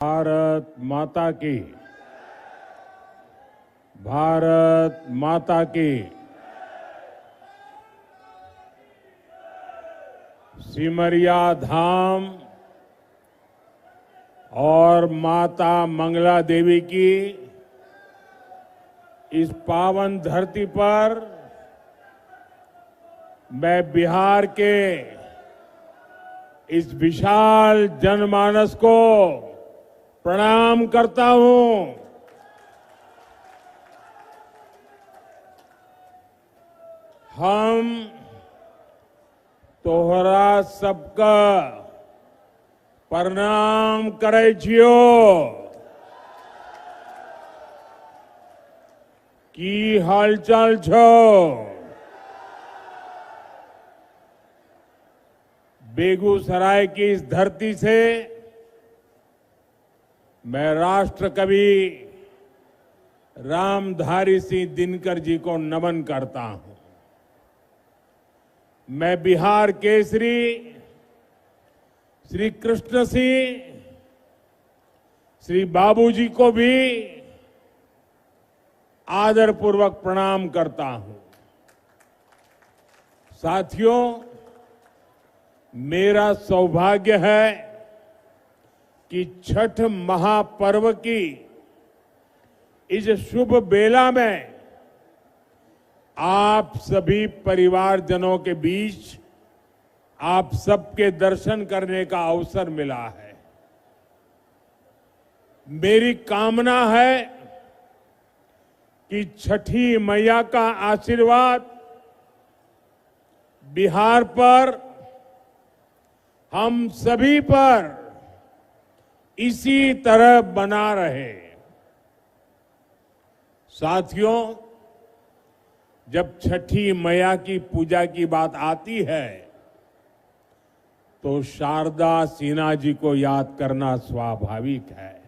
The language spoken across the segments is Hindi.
भारत माता की, भारत माता की। सिमरिया धाम और माता मंगला देवी की इस पावन धरती पर मैं बिहार के इस विशाल जनमानस को प्रणाम करता हूं। हम तोहरा सबका प्रणाम करे छियो। की हालचाल छो? बेगूसराय की इस धरती से मैं राष्ट्र कवि रामधारी सिंह दिनकर जी को नमन करता हूं। मैं बिहार केसरी श्री कृष्ण सिंह, श्री बाबूजी को भी आदरपूर्वक प्रणाम करता हूं। साथियों, मेरा सौभाग्य है कि छठ महापर्व की इस शुभ बेला में आप सभी परिवारजनों के बीच आप सबके दर्शन करने का अवसर मिला है। मेरी कामना है कि छठी मैया का आशीर्वाद बिहार पर, हम सभी पर इसी तरह बना रहे। साथियों, जब छठी मैया की पूजा की बात आती है तो शारदा सिन्हा जी को याद करना स्वाभाविक है।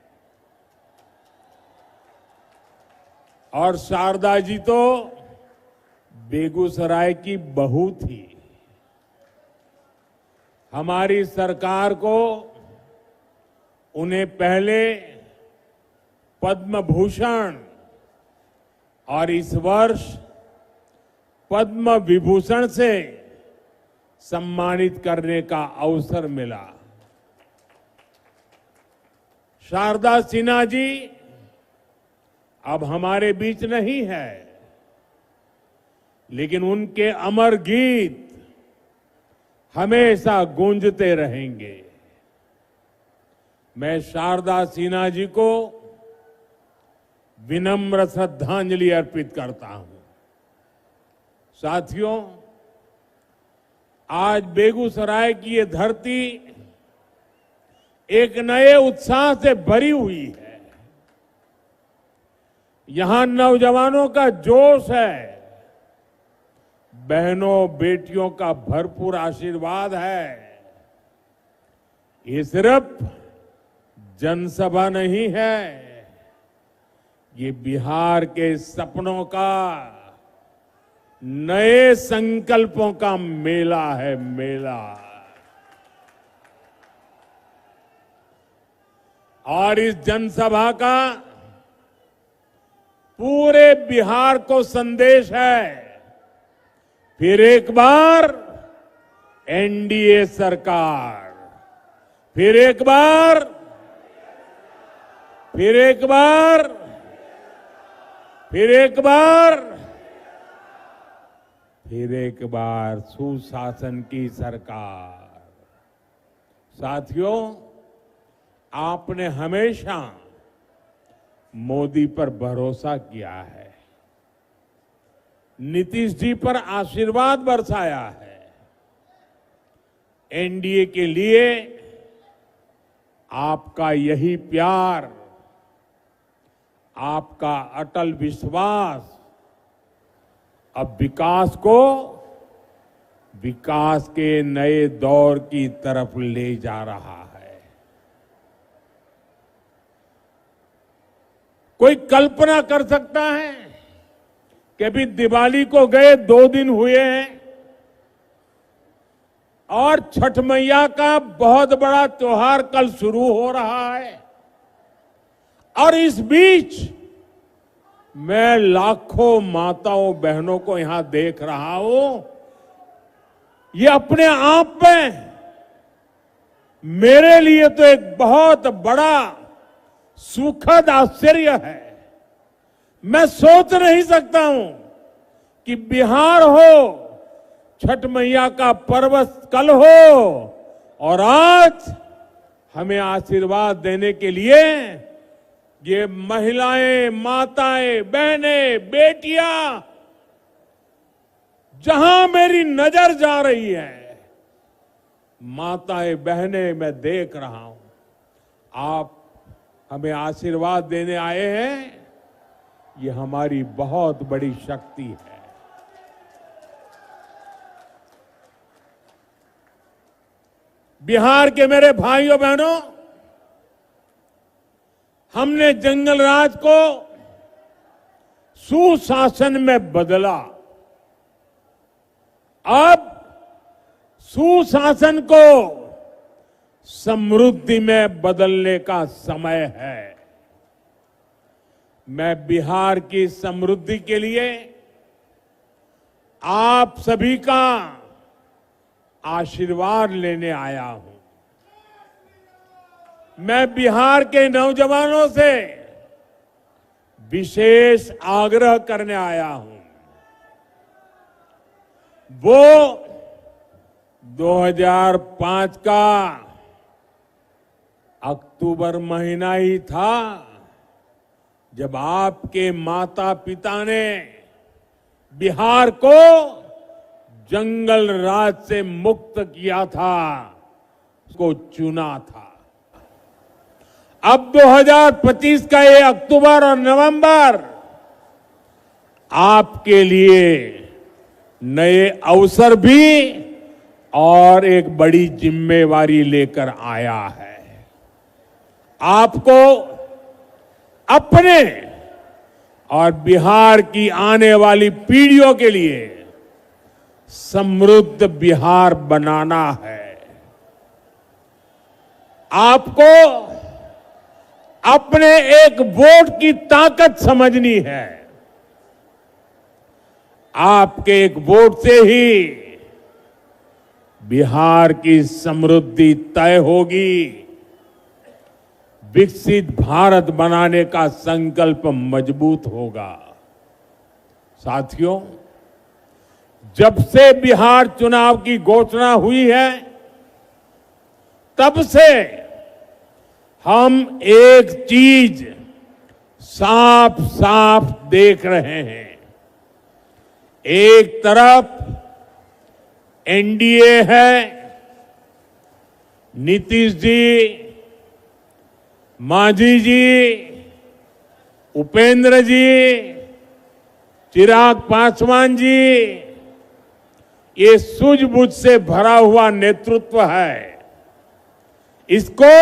और शारदा जी तो बेगूसराय की बहू थी। हमारी सरकार को उन्हें पहले पद्म भूषण और इस वर्ष पद्म विभूषण से सम्मानित करने का अवसर मिला। शारदा सिन्हा जी अब हमारे बीच नहीं है, लेकिन उनके अमर गीत हमेशा गूंजते रहेंगे। मैं शारदा सिन्हा जी को विनम्र श्रद्धांजलि अर्पित करता हूं। साथियों, आज बेगूसराय की ये धरती एक नए उत्साह से भरी हुई है। यहां नौजवानों का जोश है, बहनों बेटियों का भरपूर आशीर्वाद है। ये सिर्फ जनसभा नहीं है, ये बिहार के सपनों का, नए संकल्पों का मेला है, मेला। और इस जनसभा का पूरे बिहार को संदेश है, फिर एक बार एनडीए सरकार, फिर एक बार, फिर एक बार, फिर एक बार, फिर एक बार सुशासन की सरकार। साथियों, आपने हमेशा मोदी पर भरोसा किया है, नीतीश जी पर आशीर्वाद बरसाया है। एनडीए के लिए आपका यही प्यार, आपका अटल विश्वास अब विकास को, विकास के नए दौर की तरफ ले जा रहा है। कोई कल्पना कर सकता है कि अभी दिवाली को गए 2 दिन हुए हैं और छठ मैया का बहुत बड़ा त्योहार कल शुरू हो रहा है। और इस बीच मैं लाखों माताओं बहनों को यहां देख रहा हूं। ये अपने आप में मेरे लिए तो एक बहुत बड़ा सुखद आश्चर्य है। मैं सोच नहीं सकता हूं कि बिहार हो, छठ मैया का पर्व कल हो और आज हमें आशीर्वाद देने के लिए ये महिलाएं, माताएं, बहनें, बेटियां जहां मेरी नजर जा रही है, माताएं, बहनें मैं देख रहा हूं। आप हमें आशीर्वाद देने आए हैं, ये हमारी बहुत बड़ी शक्ति है। बिहार के मेरे भाइयों बहनों, हमने जंगल राज को सुशासन में बदला। अब सुशासन को समृद्धि में बदलने का समय है। मैं बिहार की समृद्धि के लिए आप सभी का आशीर्वाद लेने आया हूं। मैं बिहार के नौजवानों से विशेष आग्रह करने आया हूं। वो 2005 का अक्टूबर महीना ही था जब आपके माता पिता ने बिहार को जंगल राज से मुक्त किया था, उसको चुना था। अब 2025 का ये अक्टूबर और नवंबर आपके लिए नए अवसर भी और एक बड़ी जिम्मेवारी लेकर आया है। आपको अपने और बिहार की आने वाली पीढ़ियों के लिए समृद्ध बिहार बनाना है। आपको अपने एक वोट की ताकत समझनी है। आपके एक वोट से ही बिहार की समृद्धि तय होगी। विकसित भारत बनाने का संकल्प मजबूत होगा। साथियों, जब से बिहार चुनाव की घोषणा हुई है, तब से हम एक चीज साफ साफ देख रहे हैं। एक तरफ एनडीए है, नीतीश जी, मांझी जी, उपेंद्र जी, चिराग पासवान जी, ये सूझबूझ से भरा हुआ नेतृत्व है। इसको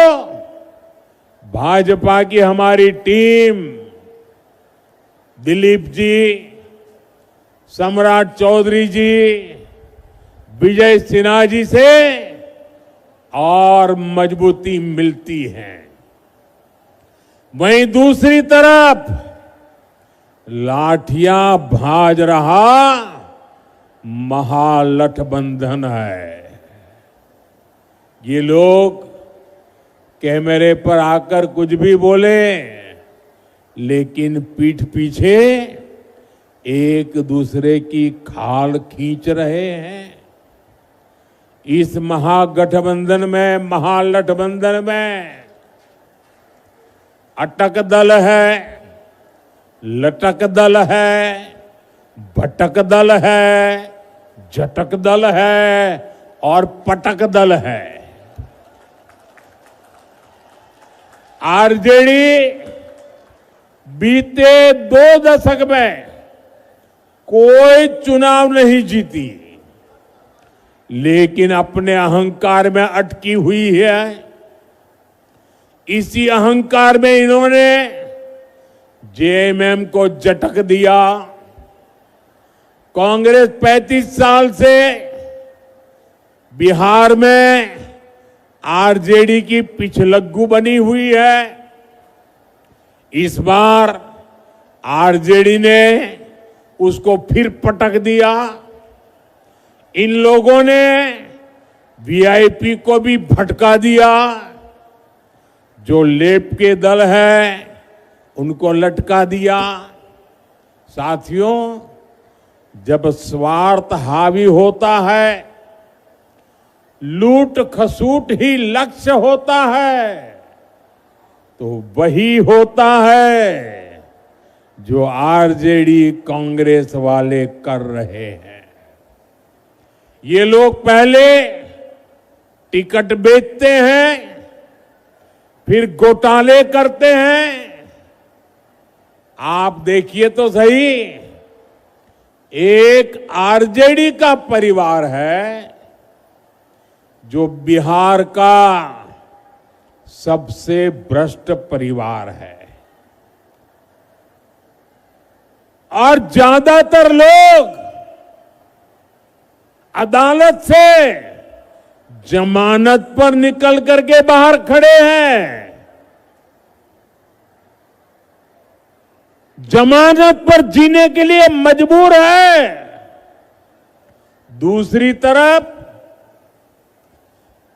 भाजपा की हमारी टीम, दिलीप जी, सम्राट चौधरी जी, विजय सिन्हा जी से और मजबूती मिलती है। वहीं दूसरी तरफ लाठियां भाज रहा महागठबंधन है। ये लोग कैमरे पर आकर कुछ भी बोले, लेकिन पीठ पीछे एक दूसरे की खाल खींच रहे हैं। इस महागठबंधन में अटक दल है, लटक दल है, भटक दल है, झटक दल है और पटक दल है। आरजेडी बीते 2 दशक में कोई चुनाव नहीं जीती, लेकिन अपने अहंकार में अटकी हुई है। इसी अहंकार में इन्होंने जेएमएम को झटक दिया। कांग्रेस 35 साल से बिहार में आरजेडी की पिछलग्गू बनी हुई है। इस बार आरजेडी ने उसको फिर पटक दिया। इन लोगों ने वीआईपी को भी भटका दिया। जो लेप के दल है उनको लटका दिया। साथियों, जब स्वार्थ हावी होता है, लूट खसूट ही लक्ष्य होता है, तो वही होता है जो आरजेडी कांग्रेस वाले कर रहे हैं। ये लोग पहले टिकट बेचते हैं, फिर घोटाले करते हैं। आप देखिए तो सही, एक आरजेडी का परिवार है जो बिहार का सबसे भ्रष्ट परिवार है, और ज्यादातर लोग अदालत से जमानत पर निकल करके बाहर खड़े हैं। जमानत पर जीने के लिए मजबूर है। दूसरी तरफ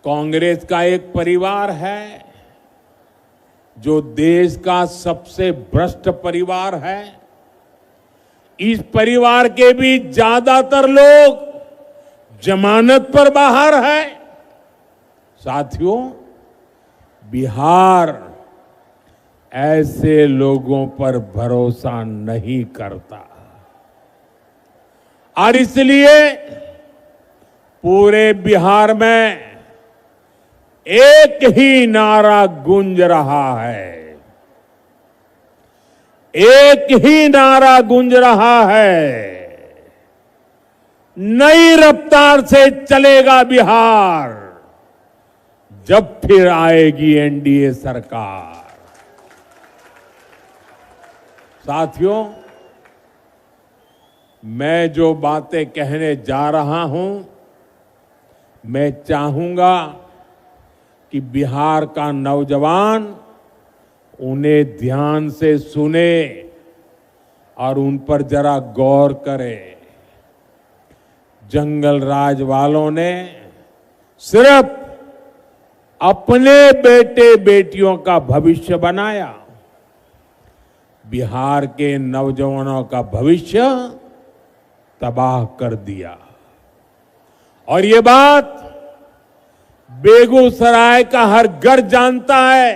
कांग्रेस का एक परिवार है जो देश का सबसे भ्रष्ट परिवार है। इस परिवार के भी ज्यादातर लोग जमानत पर बाहर है। साथियों, बिहार ऐसे लोगों पर भरोसा नहीं करता, और इसलिए पूरे बिहार में एक ही नारा गूंज रहा है। एक ही नारा गूंज रहा है, नई रफ्तार से चलेगा बिहार जब फिर आएगी एनडीए सरकार। साथियों, मैं जो बातें कहने जा रहा हूं, मैं चाहूंगा कि बिहार का नौजवान उन्हें ध्यान से सुने और उन पर जरा गौर करे। जंगल राज वालों ने सिर्फ अपने बेटे बेटियों का भविष्य बनाया, बिहार के नौजवानों का भविष्य तबाह कर दिया। और ये बात बेगूसराय का हर घर जानता है,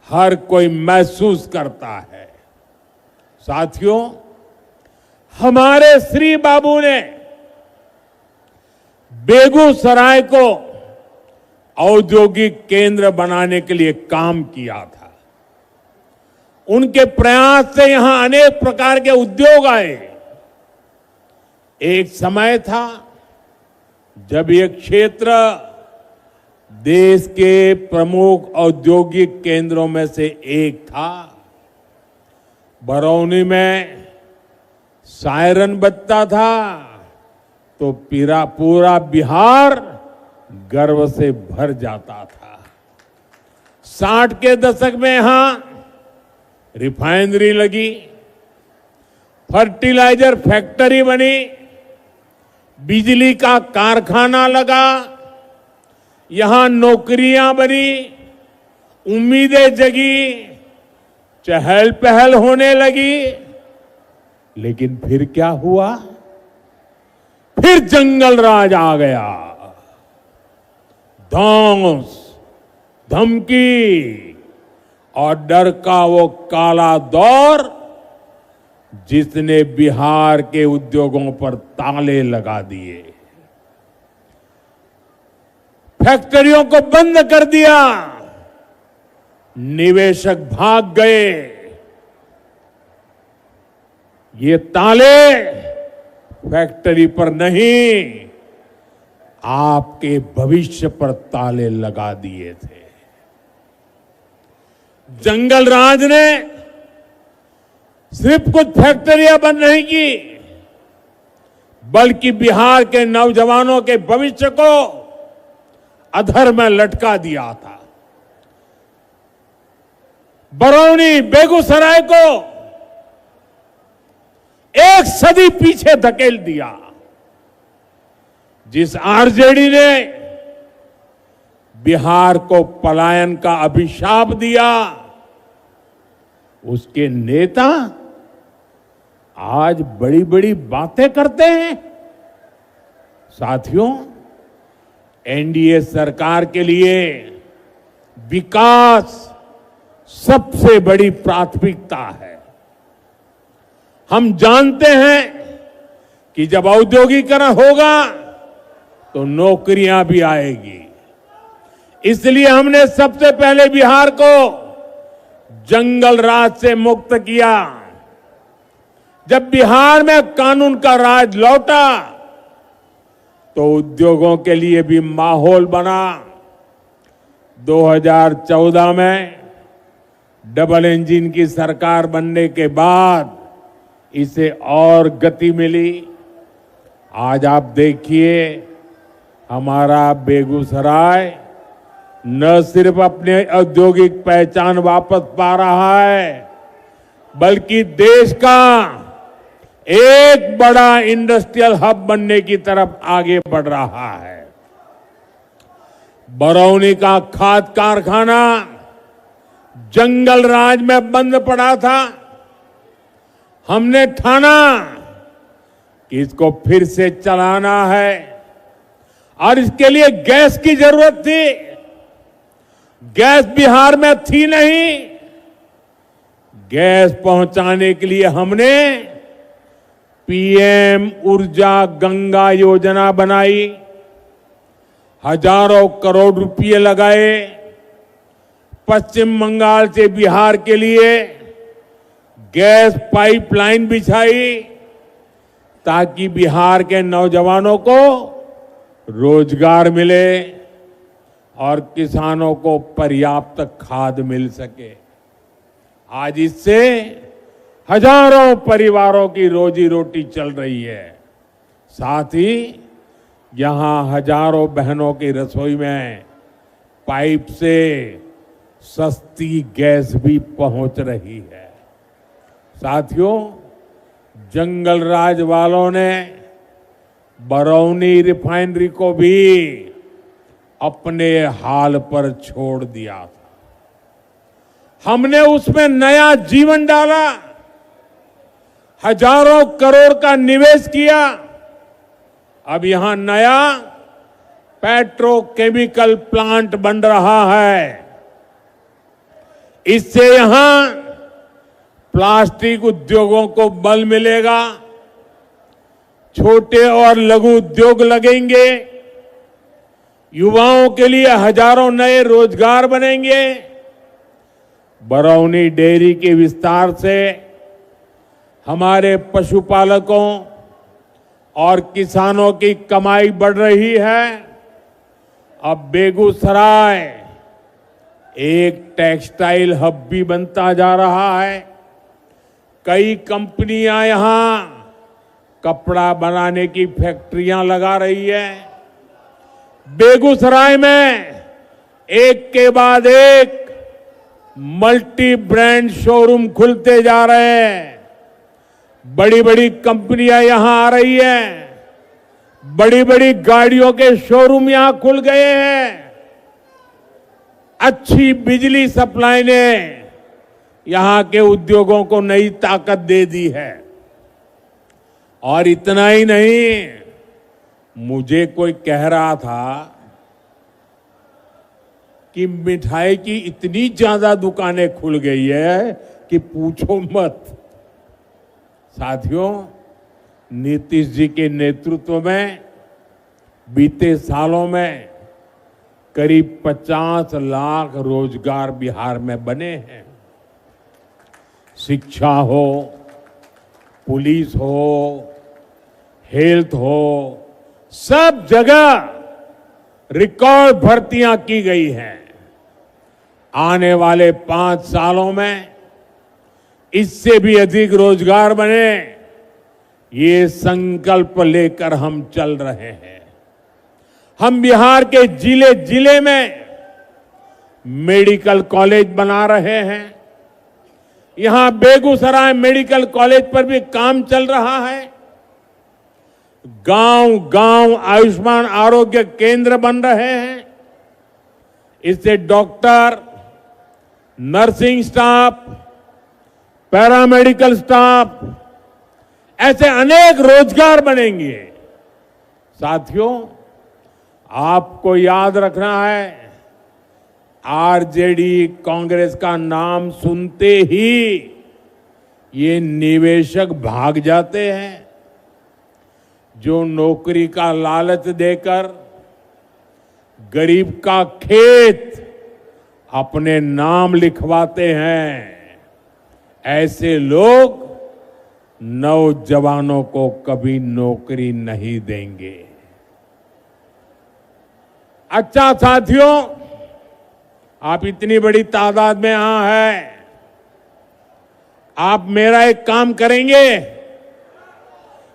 हर कोई महसूस करता है। साथियों, हमारे श्री बाबू ने बेगूसराय को औद्योगिक केंद्र बनाने के लिए काम किया था। उनके प्रयास से यहां अनेक प्रकार के उद्योग आए। एक समय था जब ये क्षेत्र देश के प्रमुख औद्योगिक केंद्रों में से एक था। बरौनी में सायरन बजता था तो पूरा बिहार गर्व से भर जाता था। 60 के दशक में यहां रिफाइनरी लगी, फर्टिलाइजर फैक्ट्री बनी, बिजली का कारखाना लगा, यहां नौकरियां बनी, उम्मीदें जगी, चहल पहल होने लगी। लेकिन फिर क्या हुआ? फिर जंगल राज आ गया। धौंस, धमकी और डर का वो काला दौर जिसने बिहार के उद्योगों पर ताले लगा दिए, फैक्ट्रियों को बंद कर दिया, निवेशक भाग गए। ये ताले फैक्ट्री पर नहीं, आपके भविष्य पर ताले लगा दिए थे। जंगल राज ने सिर्फ कुछ फैक्ट्रियां बंद नहीं की, बल्कि बिहार के नौजवानों के भविष्य को अधर में लटका दिया था। बरौनी, बेगूसराय को एक सदी पीछे धकेल दिया। जिस आरजेडी ने बिहार को पलायन का अभिशाप दिया, उसके नेता आज बड़ी बड़ी बातें करते हैं। साथियों, एनडीए सरकार के लिए विकास सबसे बड़ी प्राथमिकता है। हम जानते हैं कि जब औद्योगिकरण होगा तो नौकरियां भी आएगी। इसलिए हमने सबसे पहले बिहार को जंगल राज से मुक्त किया। जब बिहार में कानून का राज लौटा तो उद्योगों के लिए भी माहौल बना। 2014 में डबल इंजन की सरकार बनने के बाद इसे और गति मिली। आज आप देखिए, हमारा बेगूसराय न सिर्फ अपने औद्योगिक पहचान वापस पा रहा है, बल्कि देश का एक बड़ा इंडस्ट्रियल हब बनने की तरफ आगे बढ़ रहा है। बरौनी का खाद कारखाना जंगल राज में बंद पड़ा था। हमने ठाना कि इसको फिर से चलाना है और इसके लिए गैस की जरूरत थी। गैस बिहार में थी नहीं। गैस पहुंचाने के लिए हमने पीएम ऊर्जा गंगा योजना बनाई। हजारों करोड़ रुपए लगाए। पश्चिम बंगाल से बिहार के लिए गैस पाइपलाइन बिछाई ताकि बिहार के नौजवानों को रोजगार मिले और किसानों को पर्याप्त खाद मिल सके। आज इससे हजारों परिवारों की रोजी रोटी चल रही है। साथ ही यहां हजारों बहनों की रसोई में पाइप से सस्ती गैस भी पहुंच रही है। साथियों, जंगल राज वालों ने बरौनी रिफाइनरी को भी अपने हाल पर छोड़ दिया था। हमने उसमें नया जीवन डाला। हजारों करोड़ का निवेश किया। अब यहां नया पेट्रोकेमिकल प्लांट बन रहा है। इससे यहां प्लास्टिक उद्योगों को बल मिलेगा। छोटे और लघु उद्योग लगेंगे। युवाओं के लिए हजारों नए रोजगार बनेंगे। बरौनी डेयरी के विस्तार से हमारे पशुपालकों और किसानों की कमाई बढ़ रही है। अब बेगूसराय एक टेक्सटाइल हब भी बनता जा रहा है। कई कंपनियां यहां कपड़ा बनाने की फैक्ट्रियां लगा रही है। बेगूसराय में एक के बाद एक मल्टी ब्रांड शोरूम खुलते जा रहे हैं। बड़ी बड़ी कंपनियां यहां आ रही है। बड़ी बड़ी गाड़ियों के शोरूम यहां खुल गए हैं। अच्छी बिजली सप्लाई ने यहां के उद्योगों को नई ताकत दे दी है। और इतना ही नहीं, मुझे कोई कह रहा था कि मिठाई की इतनी ज्यादा दुकानें खुल गई है कि पूछो मत। साथियों, नीतीश जी के नेतृत्व में बीते सालों में करीब 50 लाख रोजगार बिहार में बने हैं। शिक्षा हो, पुलिस हो, हेल्थ हो, सब जगह रिकॉर्ड भर्तियां की गई हैं। आने वाले 5 सालों में इससे भी अधिक रोजगार बने, ये संकल्प लेकर हम चल रहे हैं। हम बिहार के जिले जिले में मेडिकल कॉलेज बना रहे हैं। यहां बेगूसराय मेडिकल कॉलेज पर भी काम चल रहा है। गांव गांव आयुष्मान आरोग्य केंद्र बन रहे हैं। इससे doctor, nursing staff, paramedical staff, ऐसे अनेक रोजगार बनेंगे। साथियों, आपको याद रखना है, आरजेडी कांग्रेस का नाम सुनते ही ये निवेशक भाग जाते हैं। जो नौकरी का लालच देकर गरीब का खेत अपने नाम लिखवाते हैं, ऐसे लोग नौजवानों को कभी नौकरी नहीं देंगे। अच्छा साथियों, आप इतनी बड़ी तादाद में यहां हैं, आप मेरा एक काम करेंगे?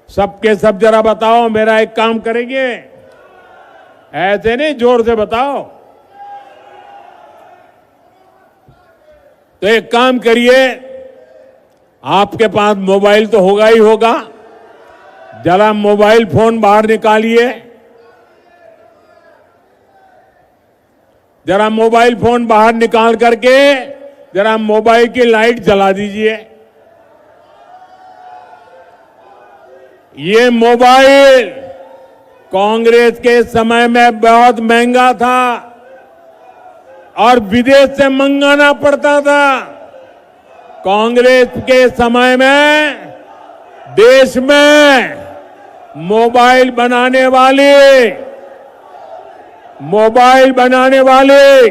सबके सब जरा बताओ, मेरा एक काम करेंगे? ऐसे नहीं, जोर से बताओ। तो एक काम करिए, आपके पास मोबाइल तो होगा ही होगा, जरा मोबाइल फोन बाहर निकालिए। जरा मोबाइल फोन बाहर निकाल करके जरा मोबाइल की लाइट जला दीजिए। ये मोबाइल कांग्रेस के समय में बहुत महंगा था और विदेश से मंगाना पड़ता था। कांग्रेस के समय में देश में मोबाइल बनाने वाले,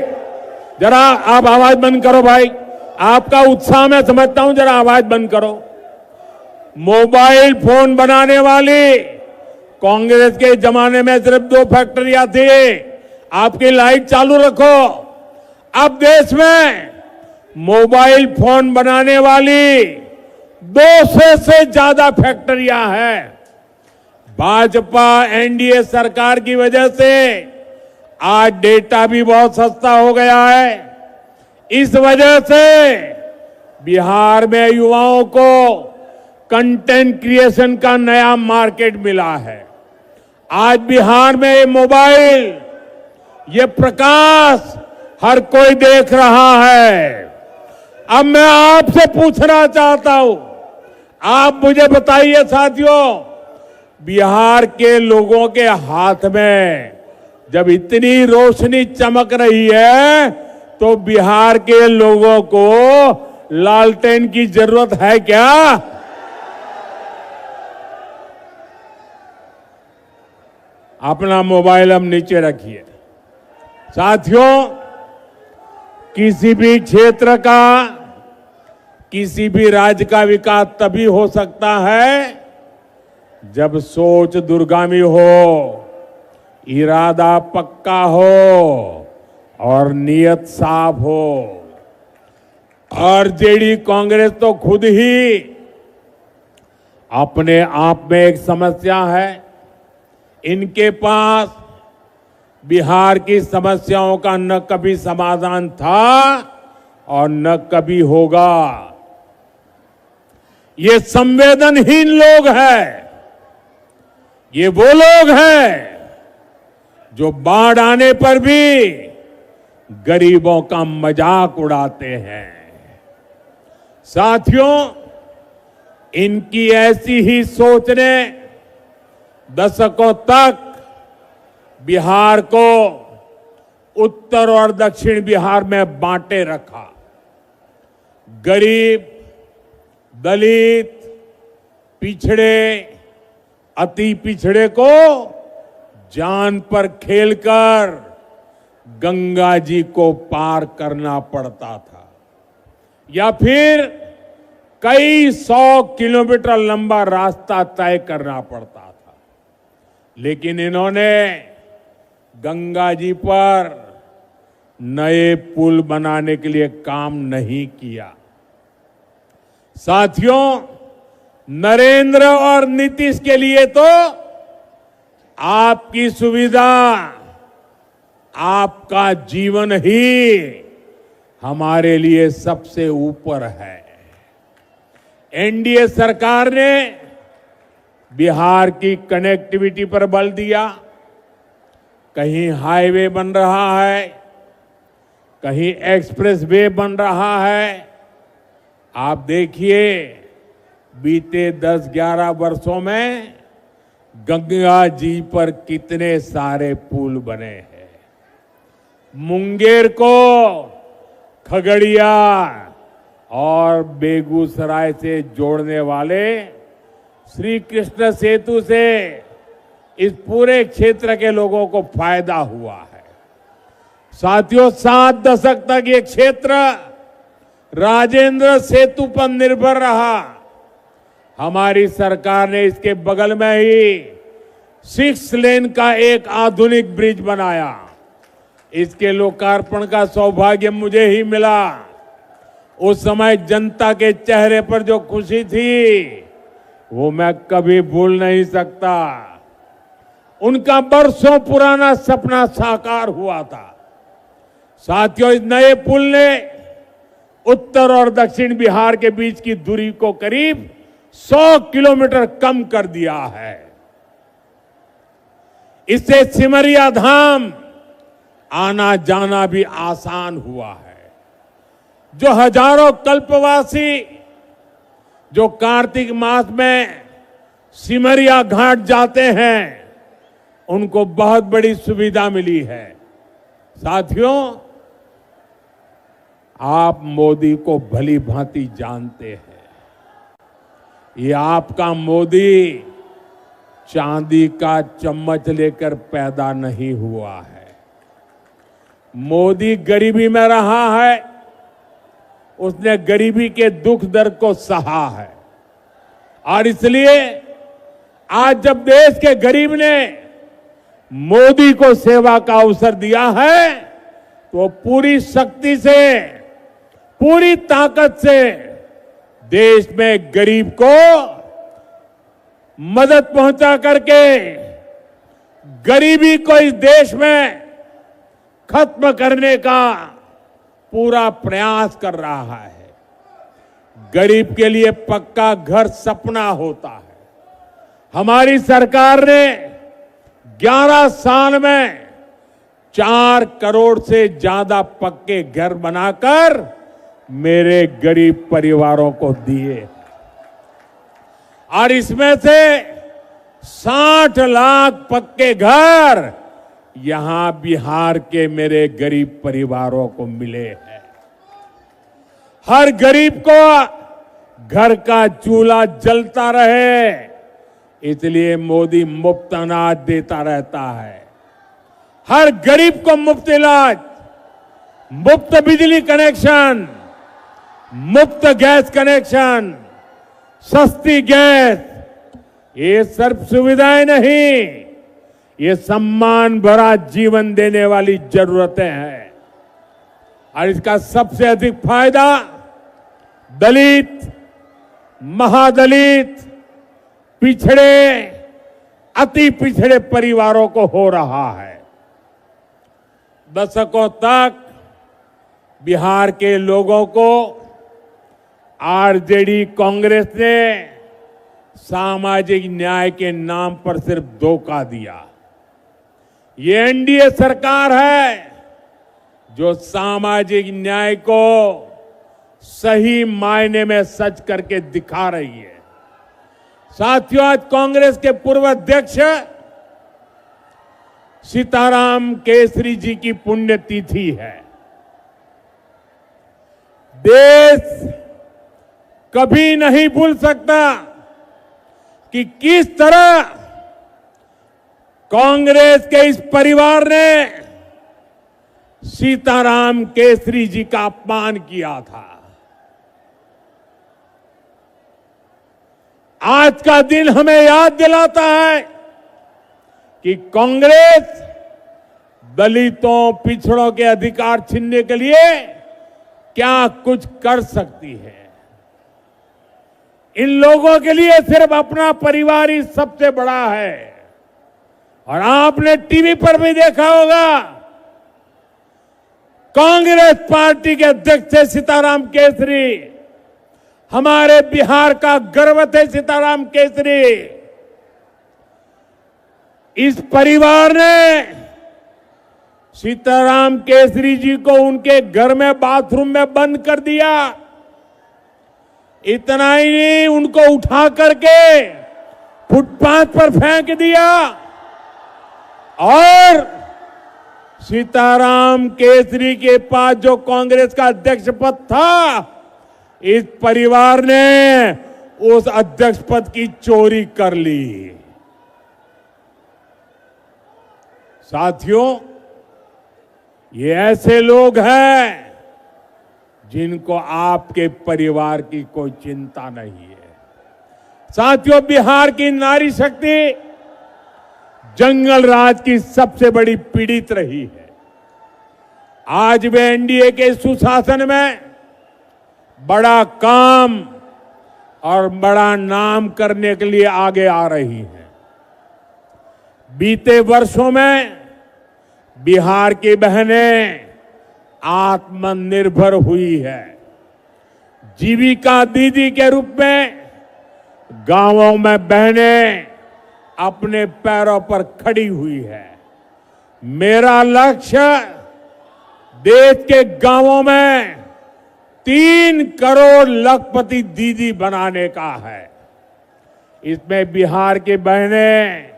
जरा आप आवाज बंद करो भाई, आपका उत्साह मैं समझता हूं, जरा आवाज बंद करो। मोबाइल फोन बनाने वाली कांग्रेस के जमाने में सिर्फ 2 फैक्ट्रियां थी। आपकी लाइट चालू रखो। अब देश में मोबाइल फोन बनाने वाली 200 से ज्यादा फैक्ट्रियां हैं। भाजपा एनडीए सरकार की वजह से आज डेटा भी बहुत सस्ता हो गया है। इस वजह से बिहार में युवाओं को कंटेंट क्रिएशन का नया मार्केट मिला है। आज बिहार में ये मोबाइल, ये प्रकाश हर कोई देख रहा है। अब मैं आपसे पूछना चाहता हूं, आप मुझे बताइए साथियों, बिहार के लोगों के हाथ में जब इतनी रोशनी चमक रही है तो बिहार के लोगों को लालटेन की जरूरत है क्या? अपना मोबाइल अब नीचे रखिए। साथियों, किसी भी क्षेत्र का, किसी भी राज्य का विकास तभी हो सकता है जब सोच दूरगामी हो, इरादा पक्का हो और नीयत साफ हो। आरजेडी कांग्रेस तो खुद ही अपने आप में एक समस्या है। इनके पास बिहार की समस्याओं का न कभी समाधान था और न कभी होगा। ये संवेदनहीन लोग हैं। ये वो लोग हैं जो बाढ़ आने पर भी गरीबों का मजाक उड़ाते हैं। साथियों, इनकी ऐसी ही सोच ने दशकों तक बिहार को उत्तर और दक्षिण बिहार में बांटे रखा। गरीब, दलित, पिछड़े, अति पिछड़े को जान पर खेलकर गंगा जी को पार करना पड़ता था या फिर कई 100 किलोमीटर लंबा रास्ता तय करना पड़ता था। लेकिन इन्होंने गंगा जी पर नए पुल बनाने के लिए काम नहीं किया। साथियों, नरेंद्र और नीतीश के लिए तो आपकी सुविधा, आपका जीवन ही हमारे लिए सबसे ऊपर है। एनडीए सरकार ने बिहार की कनेक्टिविटी पर बल दिया। कहीं हाईवे बन रहा है, कहीं एक्सप्रेस वे बन रहा है। आप देखिए, बीते 10-11 वर्षों में गंगा जी पर कितने सारे पुल बने हैं। मुंगेर को खगड़िया और बेगूसराय से जोड़ने वाले श्री कृष्ण सेतु से इस पूरे क्षेत्र के लोगों को फायदा हुआ है। साथियों, 7 दशक तक ये क्षेत्र राजेंद्र सेतु पर निर्भर रहा। हमारी सरकार ने इसके बगल में ही 6 लेन का एक आधुनिक ब्रिज बनाया। इसके लोकार्पण का सौभाग्य मुझे ही मिला। उस समय जनता के चेहरे पर जो खुशी थी, वो मैं कभी भूल नहीं सकता। उनका बरसों पुराना सपना साकार हुआ था। साथियों, इस नए पुल ने उत्तर और दक्षिण बिहार के बीच की दूरी को करीब 100 किलोमीटर कम कर दिया है। इससे सिमरिया धाम आना जाना भी आसान हुआ है। जो हजारों कल्पवासी जो कार्तिक मास में सिमरिया घाट जाते हैं, उनको बहुत बड़ी सुविधा मिली है। साथियों, आप मोदी को भली भांति जानते हैं। ये आपका मोदी चांदी का चम्मच लेकर पैदा नहीं हुआ है। मोदी गरीबी में रहा है। उसने गरीबी के दुख दर्द को सहा है। और इसलिए आज जब देश के गरीब ने मोदी को सेवा का अवसर दिया है, तो पूरी शक्ति से, पूरी ताकत से देश में गरीब को मदद पहुंचा करके गरीबी को इस देश में खत्म करने का पूरा प्रयास कर रहा है। गरीब के लिए पक्का घर सपना होता है। हमारी सरकार ने 11 साल में 4 करोड़ से ज्यादा पक्के घर बनाकर मेरे गरीब परिवारों को दिए। और इसमें से 60 लाख पक्के घर यहां बिहार के मेरे गरीब परिवारों को मिले हैं। हर गरीब को घर का चूल्हा जलता रहे, इसलिए मोदी मुफ्त अनाज देता रहता है। हर गरीब को मुफ्त इलाज, मुफ्त बिजली कनेक्शन, मुफ्त गैस कनेक्शन, सस्ती गैस, ये सिर्फ सुविधाएं नहीं, ये सम्मान भरा जीवन देने वाली जरूरतें हैं। और इसका सबसे अधिक फायदा दलित, महादलित, पिछड़े, अति पिछड़े परिवारों को हो रहा है। दशकों तक बिहार के लोगों को आरजेडी कांग्रेस ने सामाजिक न्याय के नाम पर सिर्फ धोखा दिया। ये एनडीए सरकार है जो सामाजिक न्याय को सही मायने में सच करके दिखा रही है। साथियों, आज कांग्रेस के पूर्व अध्यक्ष सीताराम केसरी जी की पुण्यतिथि है। देश कभी नहीं भूल सकता कि किस तरह कांग्रेस के इस परिवार ने सीताराम केसरी जी का अपमान किया था। आज का दिन हमें याद दिलाता है कि कांग्रेस दलितों, पिछड़ों के अधिकार छीनने के लिए क्या कुछ कर सकती है। इन लोगों के लिए सिर्फ अपना परिवार ही सबसे बड़ा है। और आपने टीवी पर भी देखा होगा, कांग्रेस पार्टी के अध्यक्ष सीताराम केसरी हमारे बिहार का गर्व थे सीताराम केसरी। इस परिवार ने सीताराम केसरी जी को उनके घर में बाथरूम में बंद कर दिया। इतना ही नहीं, उनको उठा करके फुटपाथ पर फेंक दिया और सीताराम केसरी के पास जो कांग्रेस का अध्यक्ष पद था, इस परिवार ने उस अध्यक्ष पद की चोरी कर ली। साथियों, ये ऐसे लोग हैं जिनको आपके परिवार की कोई चिंता नहीं है। साथियों, बिहार की नारी शक्ति जंगल राज की सबसे बड़ी पीड़ित रही है। आज वे एनडीए के सुशासन में बड़ा काम और बड़ा नाम करने के लिए आगे आ रही है। बीते वर्षों में बिहार की बहनें आत्मनिर्भर हुई है। जीविका दीदी के रूप में गांवों में बहनें अपने पैरों पर खड़ी हुई है। मेरा लक्ष्य देश के गांवों में 3 करोड़ लखपति दीदी बनाने का है। इसमें बिहार की बहनें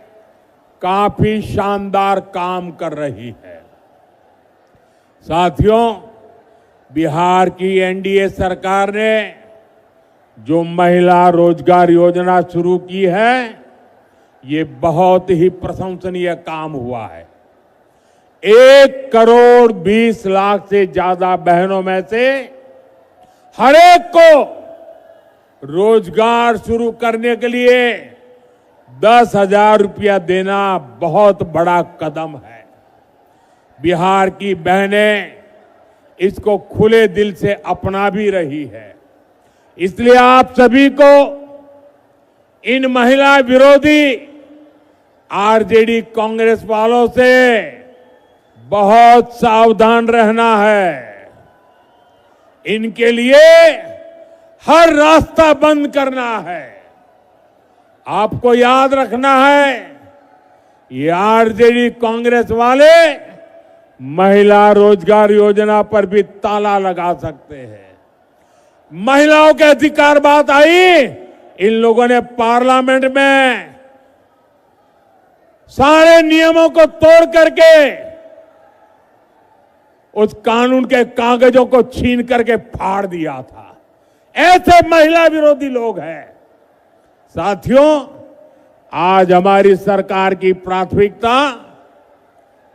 काफी शानदार काम कर रही है। साथियों, बिहार की एनडीए सरकार ने जो महिला रोजगार योजना शुरू की है, ये बहुत ही प्रशंसनीय काम हुआ है। 1 करोड़ 20 लाख से ज्यादा बहनों में से हर एक को रोजगार शुरू करने के लिए 10,000 रुपया देना बहुत बड़ा कदम है। बिहार की बहनें इसको खुले दिल से अपना भी रही है। इसलिए आप सभी को इन महिला विरोधी आरजेडी कांग्रेस वालों से बहुत सावधान रहना है। इनके लिए हर रास्ता बंद करना है। आपको याद रखना है, ये आरजेडी कांग्रेस वाले महिला रोजगार योजना पर भी ताला लगा सकते हैं। महिलाओं के अधिकार बात आई, इन लोगों ने पार्लियामेंट में सारे नियमों को तोड़ करके उस कानून के कागजों को छीन करके फाड़ दिया था। ऐसे महिला विरोधी लोग हैं। साथियों, आज हमारी सरकार की प्राथमिकता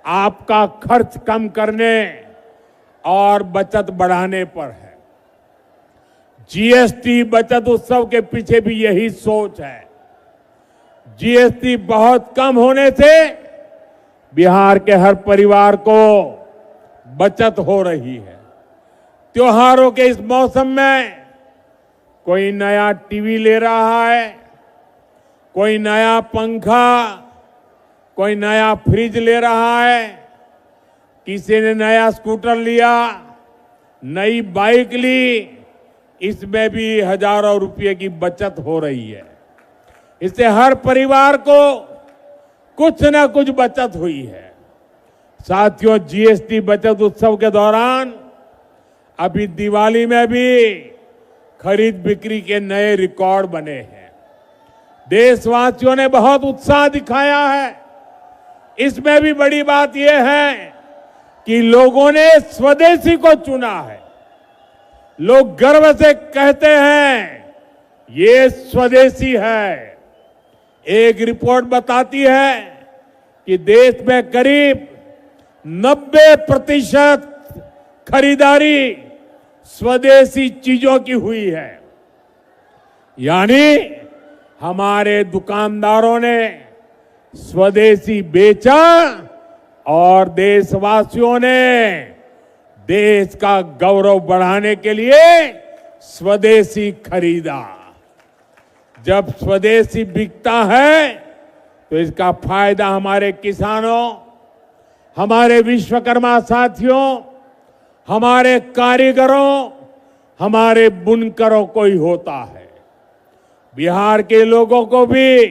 आपका खर्च कम करने और बचत बढ़ाने पर है। जीएसटी बचत उत्सव के पीछे भी यही सोच है। जीएसटी बहुत कम होने से बिहार के हर परिवार को बचत हो रही है। त्योहारों के इस मौसम में कोई नया टीवी ले रहा है, कोई नया पंखा, कोई नया फ्रिज ले रहा है, किसी ने नया स्कूटर लिया, नई बाइक ली। इसमें भी हजारों रुपए की बचत हो रही है। इससे हर परिवार को कुछ न कुछ बचत हुई है। साथियों, जीएसटी बचत उत्सव के दौरान अभी दिवाली में भी खरीद बिक्री के नए रिकॉर्ड बने हैं। देशवासियों ने बहुत उत्साह दिखाया है। इसमें भी बड़ी बात यह है कि लोगों ने स्वदेशी को चुना है। लोग गर्व से कहते हैं ये स्वदेशी है। एक रिपोर्ट बताती है कि देश में करीब 90% खरीदारी स्वदेशी चीजों की हुई है। यानी हमारे दुकानदारों ने स्वदेशी बेचा और देशवासियों ने देश का गौरव बढ़ाने के लिए स्वदेशी खरीदा। जब स्वदेशी बिकता है तो इसका फायदा हमारे किसानों, हमारे विश्वकर्मा साथियों, हमारे कारीगरों हमारे बुनकरों को ही होता है। बिहार के लोगों को भी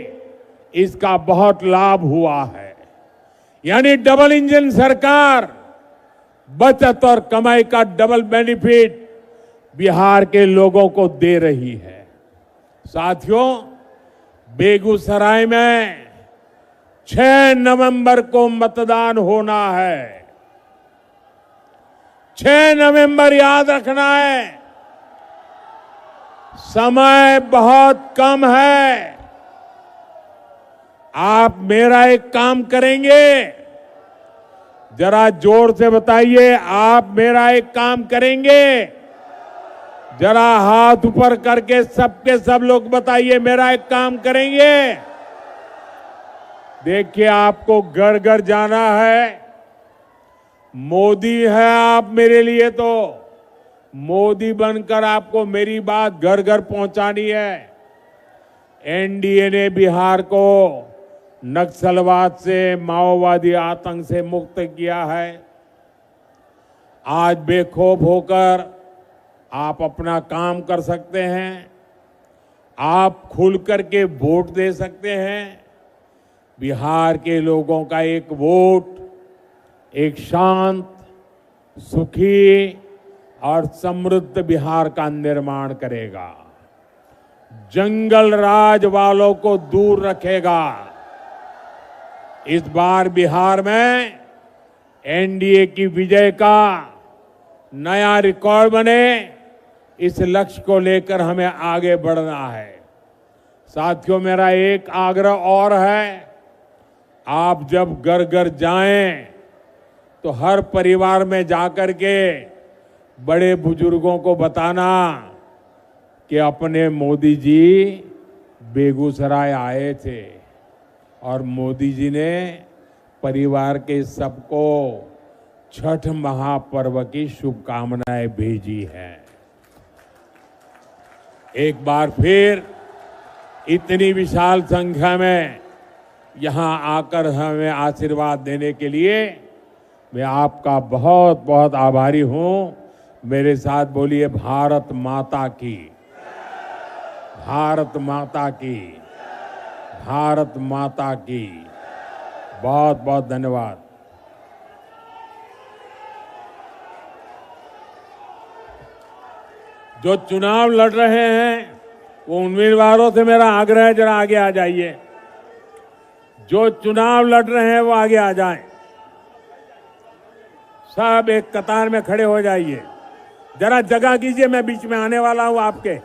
इसका बहुत लाभ हुआ है। यानी डबल इंजन सरकार, बचत और कमाई का डबल बेनिफिट बिहार के लोगों को दे रही है। साथियों, बेगूसराय में 6 नवंबर को मतदान होना है। 6 नवंबर याद रखना है। समय बहुत कम है। आप मेरा एक काम करेंगे, जरा जोर से बताइए, आप मेरा एक काम करेंगे? जरा हाथ ऊपर करके सबके सब लोग बताइए, मेरा एक काम करेंगे? देखिए, आपको घर घर जाना है। मोदी है आप मेरे लिए, तो मोदी बनकर आपको मेरी बात घर घर पहुंचानी है। एनडीए ने बिहार को नक्सलवाद से, माओवादी आतंक से मुक्त किया है। आज बेखौफ होकर आप अपना काम कर सकते हैं। आप खुल करके वोट दे सकते हैं। बिहार के लोगों का एक वोट एक शांत, सुखी और समृद्ध बिहार का निर्माण करेगा। जंगल राज वालों को दूर रखेगा। इस बार बिहार में एनडीए की विजय का नया रिकॉर्ड बने, इस लक्ष्य को लेकर हमें आगे बढ़ना है। साथियों, मेरा एक आग्रह और है, आप जब घर घर जाएं तो हर परिवार में जाकर के बड़े बुजुर्गों को बताना कि अपने मोदी जी बेगूसराय आए थे और मोदी जी ने परिवार के सबको छठ महापर्व की शुभकामनाएं भेजी हैं। एक बार फिर इतनी विशाल संख्या में यहां आकर हमें आशीर्वाद देने के लिए मैं आपका बहुत बहुत आभारी हूं। मेरे साथ बोलिए, भारत माता की, भारत माता की, भारत माता की। बहुत बहुत धन्यवाद। जो चुनाव लड़ रहे हैं वो उम्मीदवारों से मेरा आग्रह है, जरा आगे आ जाइए। जो चुनाव लड़ रहे हैं वो आगे आ जाएं। सब एक कतार में खड़े हो जाइए। जरा जगह कीजिए, मैं बीच में आने वाला हूं आपके।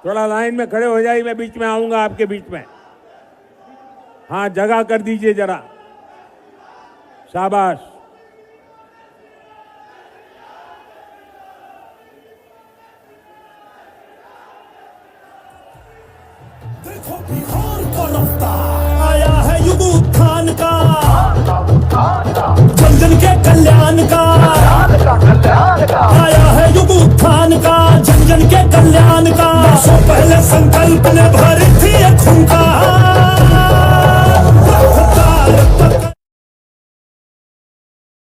थोड़ा लाइन में खड़े हो जाइए, मैं बीच में आऊंगा आपके बीच में। हाँ, जगह कर दीजिए जरा। शाबाश। देखो बिहार का रफ्तार आया है युग उत्थान का, जन जन के कल्याण का। आया है युग उत्थान का, जन जन के कल्याण का। वर्षों पहले संकल्प ने भरी थी एक खूंखार।